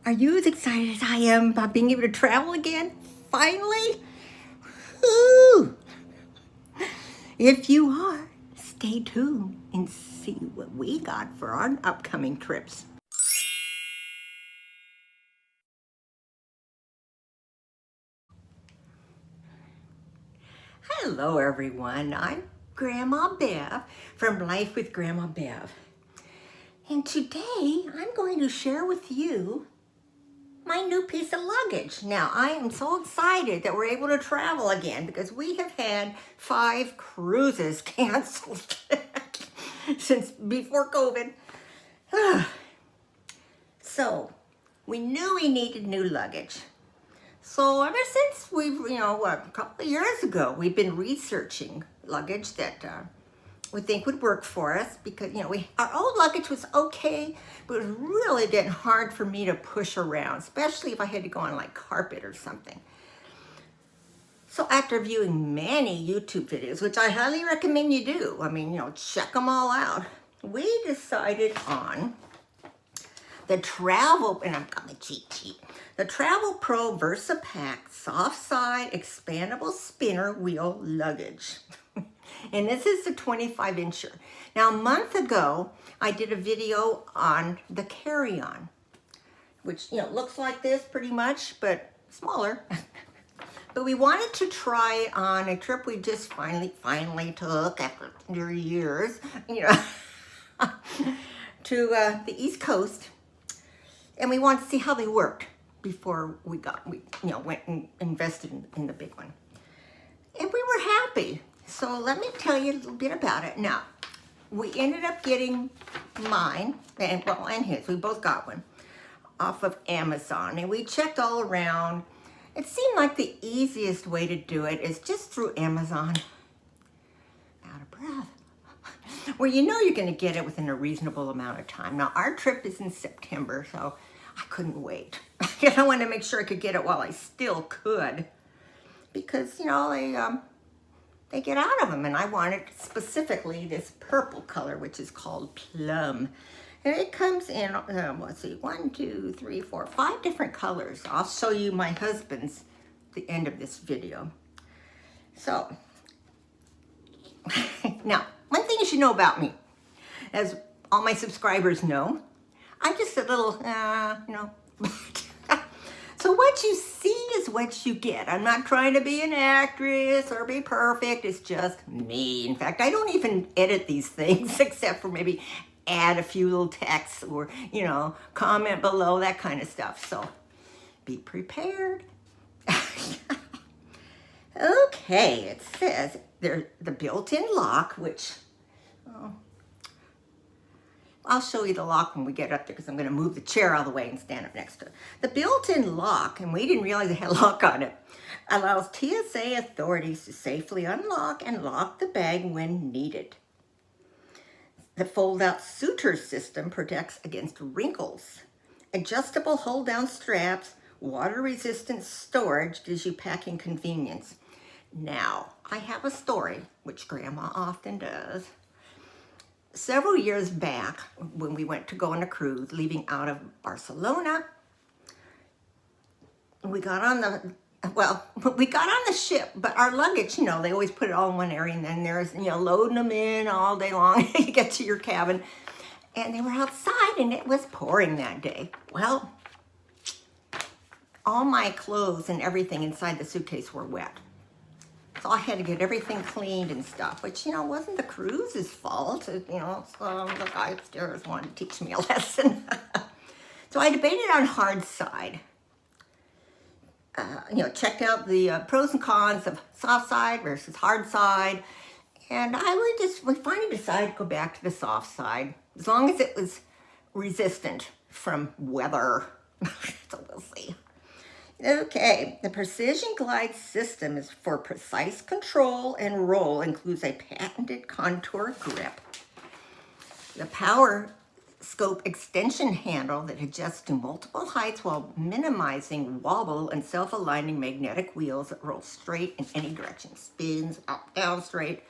Are you as excited as I am about being able to travel again? Finally? Woo! If you are, stay tuned and see what we got for our upcoming trips. Hello, everyone. I'm Grandma Bev from Life with Grandma Bev. And today I'm going to share with you my new piece of luggage. Now, I am so excited that we're able to travel again because we have had 5 cruises canceled since before COVID. So, we knew we needed new luggage. So ever since a couple of years ago, we've been researching luggage that we think would work for us because, our old luggage was okay, but it was really getting hard for me to push around, especially if I had to go on like carpet or something. So after viewing many YouTube videos, which I highly recommend you do, check them all out, we decided on the and I'm gonna cheat sheet. The TravelPro Versapack Softside Expandable Spinner Wheel Luggage. And this is the 25-incher. Now, a month ago, I did a video on the Carryon, which, looks like this pretty much, but smaller. But we wanted to try on a trip we just finally took after years, to the East Coast. And we wanted to see how they worked before we went and invested in the big one. And we were happy. So let me tell you a little bit about it. Now, we ended up getting mine, and his. We both got one off of Amazon. And we checked all around. It seemed like the easiest way to do it is just through Amazon. Out of breath. Well, you're going to get it within a reasonable amount of time. Now, our trip is in September, so I couldn't wait. I wanted to make sure I could get it while I still could, because, they get out of them, and I wanted specifically this purple color, which is called Plum. And it comes in, let's see, 1, 2, 3, 4, 5 different colors. I'll show you my husband's at the end of this video. So, now, one thing you should know about me, as all my subscribers know, I'm just a little, So what you see is what you get. I'm not trying to be an actress or be perfect. It's just me. In fact, I don't even edit these things except for maybe add a few little texts or, comment below, that kind of stuff. So be prepared. Okay, it says there's the built-in lock, which, I'll show you the lock when we get up there because I'm going to move the chair out of the way and stand up next to it. The built-in lock, and we didn't realize it had a lock on it, allows TSA authorities to safely unlock and lock the bag when needed. The fold-out suture system protects against wrinkles. Adjustable hold-down straps, water-resistant storage gives you packing convenience. Now, I have a story, which Grandma often does. Several years back, when we went to go on a cruise, leaving out of Barcelona, we got on the ship, but our luggage, they always put it all in one area, and then there's, loading them in all day long. You get to your cabin, and they were outside, and it was pouring that day. Well, all my clothes and everything inside the suitcase were wet. So I had to get everything cleaned and stuff, which, wasn't the cruise's fault. So the guy upstairs wanted to teach me a lesson. So I debated on hard side. Checked out the pros and cons of soft side versus hard side. And we finally decided to go back to the soft side, as long as it was resistant from weather. So we'll see. Okay, the Precision Glide system is for precise control and roll, includes a patented contour grip. The Power Scope extension handle that adjusts to multiple heights while minimizing wobble and self-aligning magnetic wheels that roll straight in any direction. Spins, up, down, straight.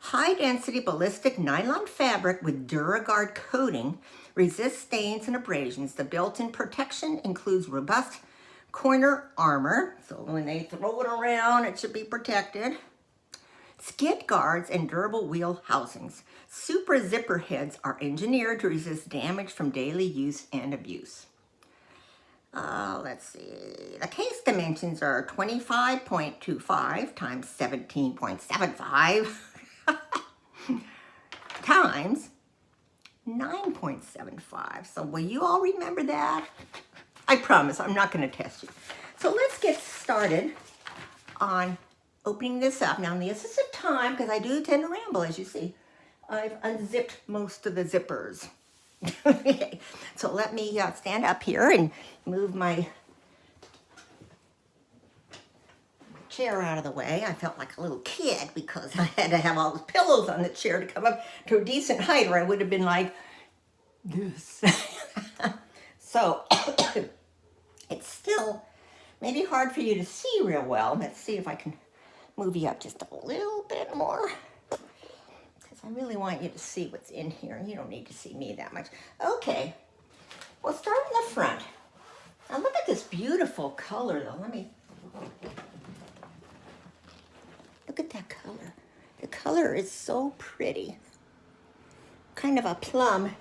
High-density ballistic nylon fabric with DuraGuard coating resists stains and abrasions. The built-in protection includes robust corner armor, so when they throw it around, it should be protected. Skid guards and durable wheel housings. Super zipper heads are engineered to resist damage from daily use and abuse. Let's see. The case dimensions are 25.25 times 17.75 times 9.75. So will you all remember that? I promise I'm not going to test you. So let's get started on opening this up. Now this is a time, because I do tend to ramble, as you see. I've unzipped most of the zippers. Okay, so let me stand up here and move my chair out of the way. I felt like a little kid because I had to have all the pillows on the chair to come up to a decent height, or I would have been like this. So it's still maybe hard for you to see real well. Let's see if I can move you up just a little bit more, because I really want you to see what's in here. You don't need to see me that much. Okay, we'll start in the front. Now look at this beautiful color though. Look at that color. The color is so pretty. Kind of a plum.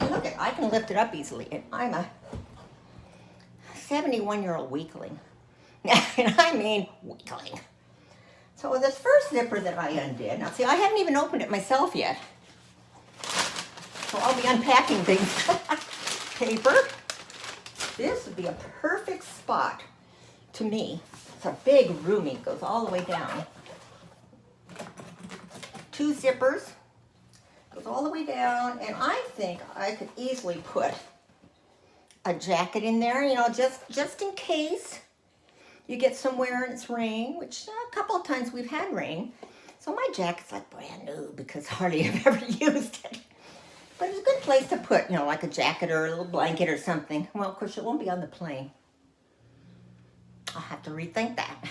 And look, I can lift it up easily, and I'm a 71-year-old weakling. And I mean weakling. So this first zipper that I undid, now see, I haven't even opened it myself yet. So I'll be unpacking things. Paper. This would be a perfect spot to me. It's a big roomy, goes all the way down. 2 zippers. Goes all the way down, and I think I could easily put a jacket in there, you know, just in case you get somewhere and it's rain, which a couple of times we've had rain. So my jacket's like brand new because hardly I've ever used it. But it's a good place to put, you know, like a jacket or a little blanket or something. Well, of course, it won't be on the plane. I'll have to rethink that.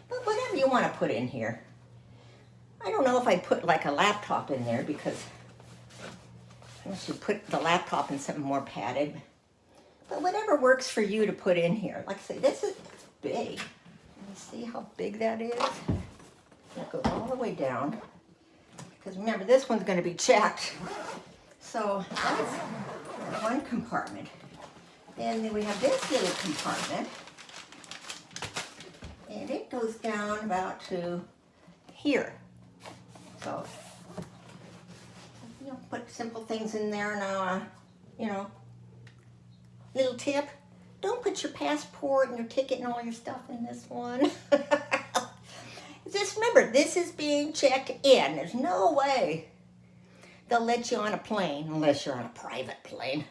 But whatever you want to put in here. I don't know if I'd put like a laptop in there, because I should put the laptop in something more padded. But whatever works for you to put in here. Like I say, this is big. Can you see how big that is? That goes all the way down. Because remember, this one's going to be checked. So that's one compartment. Then we have this little compartment. And it goes down about to here. So, you know, put simple things in there now, you know. Little tip, don't put your passport and your ticket and all your stuff in this one. Just remember, this is being checked in. There's no way they'll let you on a plane unless you're on a private plane.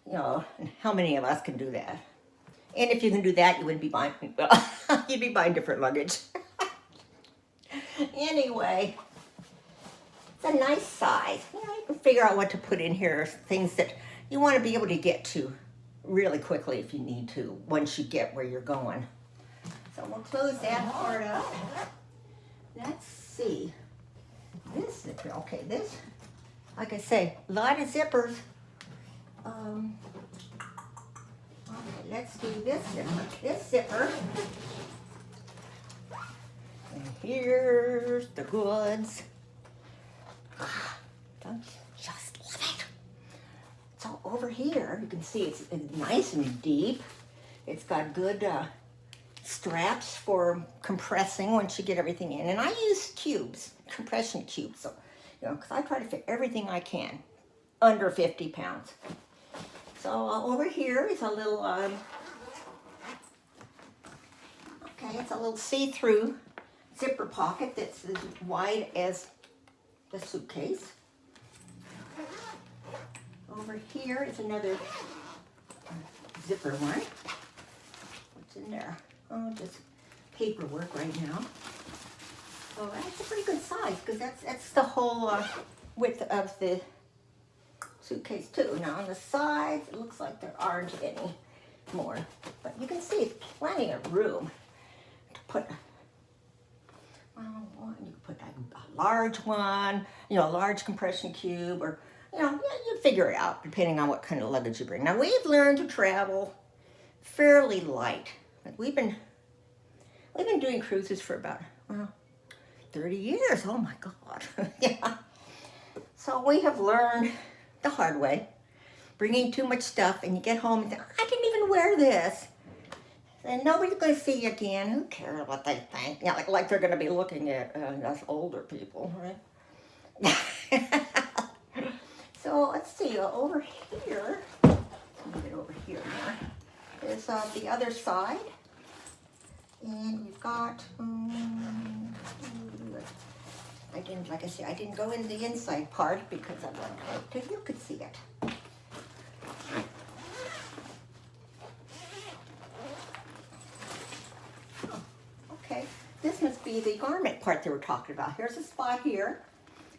You know, how many of us can do that? And if you can do that, you wouldn't be buying, you'd be buying different luggage. Anyway, it's a nice size. You know, you can figure out what to put in here, things that you want to be able to get to really quickly if you need to, once you get where you're going. So we'll close that part up. Let's see. This zipper, okay, this, like I say, a lot of zippers. Okay, let's do this zipper. This zipper. And here's the goods. Don't you just love it? So over here, you can see it's nice and deep. It's got good straps for compressing once you get everything in. And I use cubes, compression cubes, so, you know, because I try to fit everything I can under 50 pounds. So over here is a little, it's a little see-through zipper pocket that's as wide as the suitcase. Over here is another zipper one. What's in there? Oh, just paperwork right now. So that's a pretty good size, because that's the whole width of the suitcase too. Now on the sides, it looks like there aren't any more, but you can see it's plenty of room to put. Well, you can put a large one, you know, a large compression cube, or you know, you figure it out depending on what kind of luggage you bring. Now, we've learned to travel fairly light. Like we've been doing cruises for about, well, 30 years. Oh my God. Yeah. So we have learned the hard way, bringing too much stuff, and you get home and think, I didn't even wear this. And nobody's going to see you again. Who cares what they think? Yeah, like they're going to be looking at us older people, right? So let's see, over here, let me get over here more, is the other side. And we've got, like I said, I didn't go in the inside part because I wanted to, you could see it. Oh, okay, this must be the garment part they were talking about. Here's a spot here,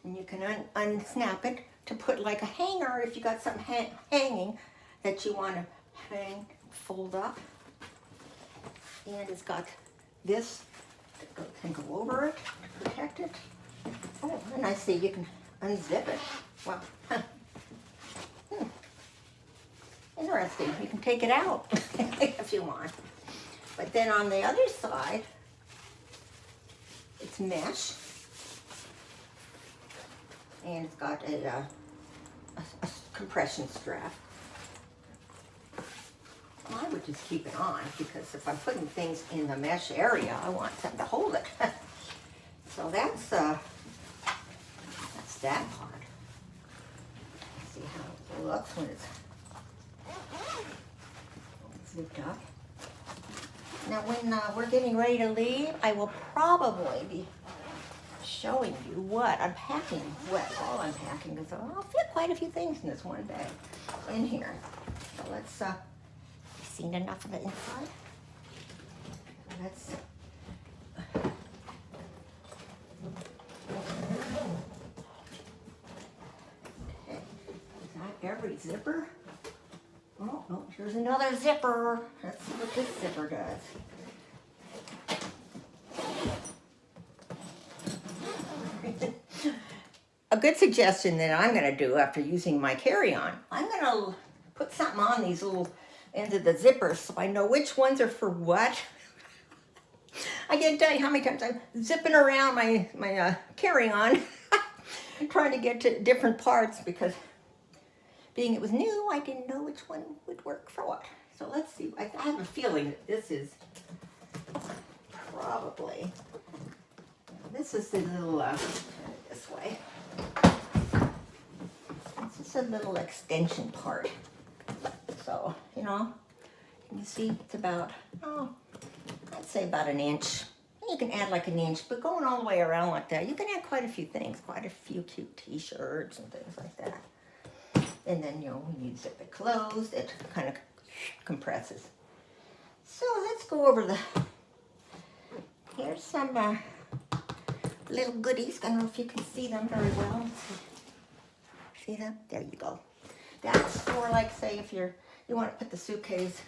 and you can unsnap it to put like a hanger if you got something hanging that you want to hang, fold up. And it's got this that can go over it to protect it. Oh, and I see you can unzip it. Wow. Interesting. You can take it out if you want. But then on the other side, it's mesh. And it's got a compression strap. I would just keep it on because if I'm putting things in the mesh area, I want something to hold it. So that's that part. Let's see how it looks when it's zipped up. Now when we're getting ready to leave, I will probably be showing you what I'm packing, all I'm packing, because I'll fit quite a few things in this one bag in here. So let's seen enough of the inside. Let's okay. Is that every zipper? Oh no, here's another zipper. Let's see what this zipper does. A good suggestion that I'm going to do after using my carry-on, I'm going to put something on these little ends of the zippers so I know which ones are for what. I can't tell you how many times I'm zipping around my carry-on trying to get to different parts because being it was new, I didn't know which one would work for what. So let's see. I have a feeling that this is probably, this is the little, turn it this way. This is a little extension part. So, you know, you see it's about, oh, I'd say about an inch. You can add like an inch, but going all the way around like that, you can add quite a few things, quite a few cute t-shirts and things like that. And then, you know, when you zip it closed, it kind of compresses. So let's go over here's some little goodies. I don't know if you can see them very well. See them? There you go. That's for, like, say, if you want to put the suitcase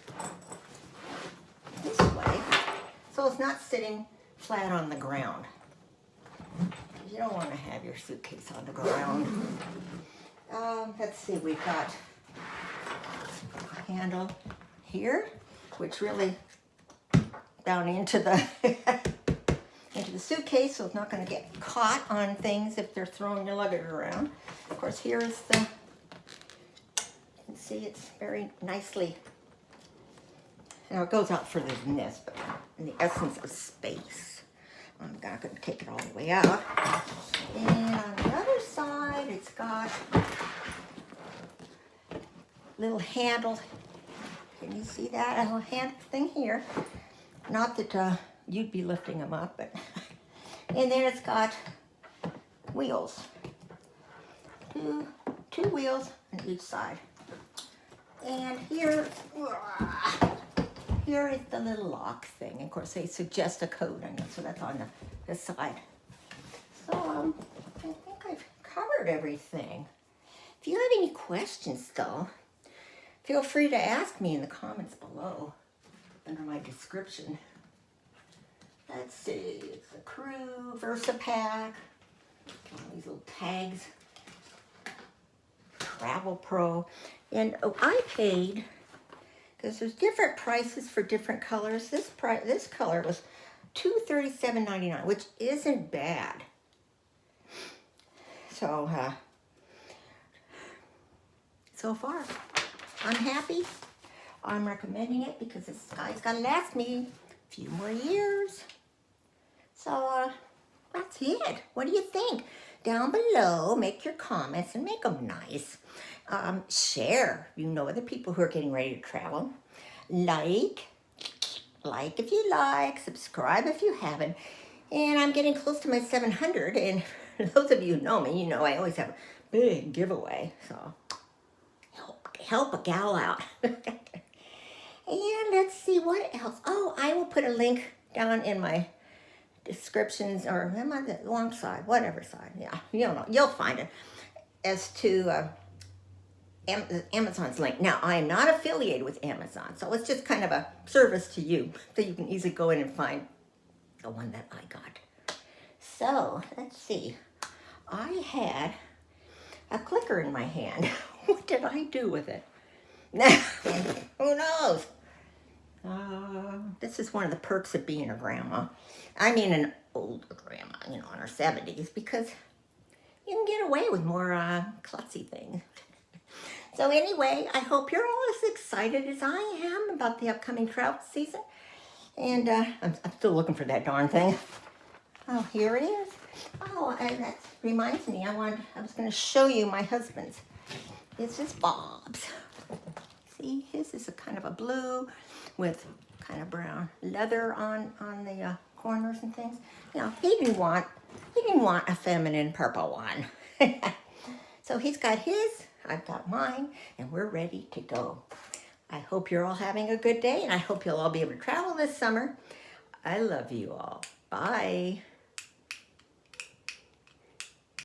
this way, so it's not sitting flat on the ground. You don't want to have your suitcase on the ground. Let's see, we've got a handle here, which really down into the into the suitcase, so it's not going to get caught on things if they're throwing your luggage around. Of course, here is the, you can see it's very nicely, now it goes out further than this, but in the essence of space. I'm not going to take it all the way out. And on the other side, it's got a little handle. Can you see that? A little handle thing here. Not that you'd be lifting them up, but and then it's got wheels. Two wheels on each side. And here is the little lock thing. Of course, they suggest a code on it, so that's on the side. So I think I've covered everything. If you have any questions, though, feel free to ask me in the comments below under my description. Let's see, it's the Crew, Versapack, all these little tags. TravelPro. And I paid, because there's different prices for different colors. This color was $237.99, which isn't bad. So, so far, I'm happy. I'm recommending it because this guy's gonna last me a few more years. So, that's it. What do you think? Down below, make your comments and make them nice. Share. You know other people who are getting ready to travel. Like if you like, subscribe if you haven't. And I'm getting close to my 700, and those of you who know me, you know I always have a big giveaway, so help a gal out. And let's see what else. Oh, I will put a link down in my descriptions, or am I the wrong side? Whatever side, yeah, you'll know, you'll find it, as to Amazon's link. Now, I am not affiliated with Amazon, so it's just kind of a service to you, so you can easily go in and find the one that I got. So, let's see. I had a clicker in my hand. What did I do with it? Who knows? This is one of the perks of being a grandma. I mean an older grandma, you know, in her 70s, because you can get away with more klutzy things. So anyway, I hope you're all as excited as I am about the upcoming travel season. And I'm still looking for that darn thing. Oh, here it is. Oh, and that reminds me, I was going to show you my husband's. This is Bob's. See, his is a kind of a blue with kind of brown leather on the corners and things. You know, he didn't want a feminine purple one. So he's got his, I've got mine, and we're ready to go. I hope you're all having a good day, and I hope you'll all be able to travel this summer. I love you all. Bye.